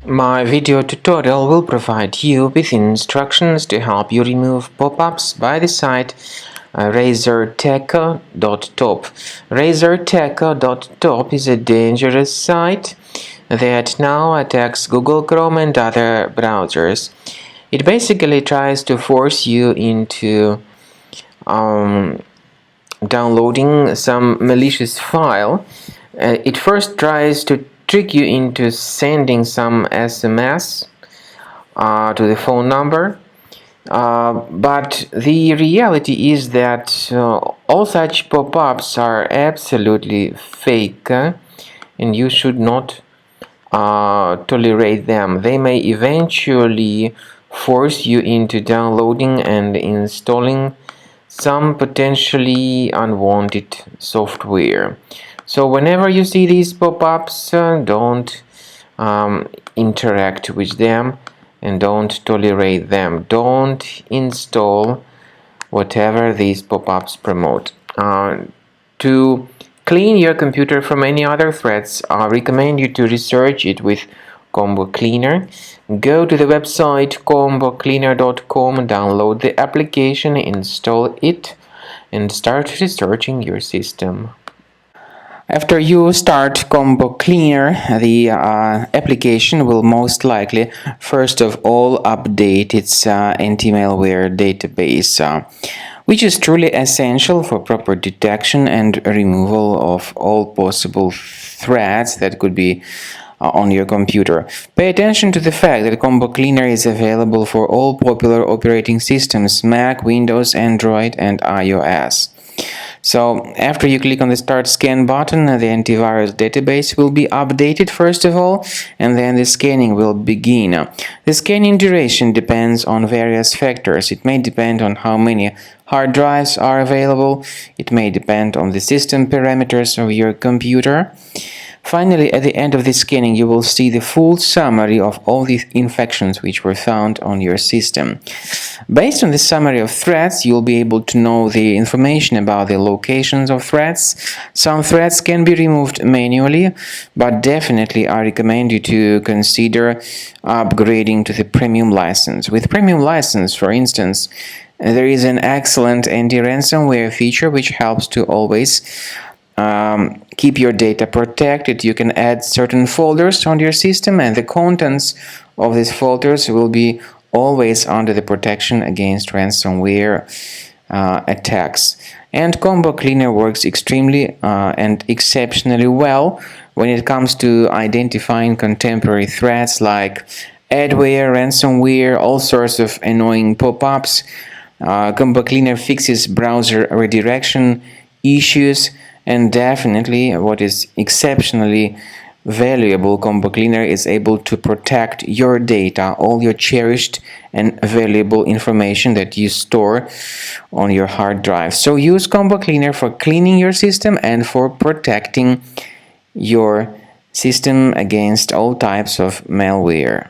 My video tutorial will provide you with instructions to help you remove pop-ups by the site Razorteco.top. Razorteco.top is a dangerous site that now attacks Google Chrome and other browsers. It basically tries to force you into downloading some malicious file. It first tries to trick you into sending some SMS to the phone number, but the reality is that all such pop-ups are absolutely fake, and you should not tolerate them. They may eventually force you into downloading and installing some potentially unwanted software. So whenever you see these pop-ups, don't interact with them and don't tolerate them. Don't install whatever these pop-ups promote. To clean your computer from any other threats, I recommend you to research it with Combo Cleaner. Go to the website combocleaner.com, download the application, install it, and start researching your system. After you start Combo Cleaner, the application will most likely first of all update its anti-malware database, which is truly essential for proper detection and removal of all possible threats that could be on your computer. Pay attention to the fact that Combo Cleaner is available for all popular operating systems: Mac, Windows, Android, and iOS. So after you click on the Start Scan button, the antivirus database will be updated first of all, and then the scanning will begin. The scanning duration depends on various factors. It may depend on how many hard drives are available. It may depend on the system parameters of your computer. Finally, at the end of the scanning, you will see the full summary of all the infections which were found on your system. Based on the summary of threats, you'll be able to know the information about the locations of threats. Some threats can be removed manually, but definitely I recommend you to consider upgrading to the premium license. With premium license, for instance, there is an excellent anti-ransomware feature which helps to always keep your data protected. You can add certain folders on your system, and the contents of these folders will be always under the protection against ransomware attacks. And Combo Cleaner works extremely and exceptionally well when it comes to identifying contemporary threats like adware, ransomware, all sorts of annoying pop-ups. Combo Cleaner fixes browser redirection issues, and definitely what is exceptionally valuable, Combo Cleaner is able to protect your data, all your cherished and valuable information that you store on your hard drive. So use Combo Cleaner for cleaning your system and for protecting your system against all types of malware.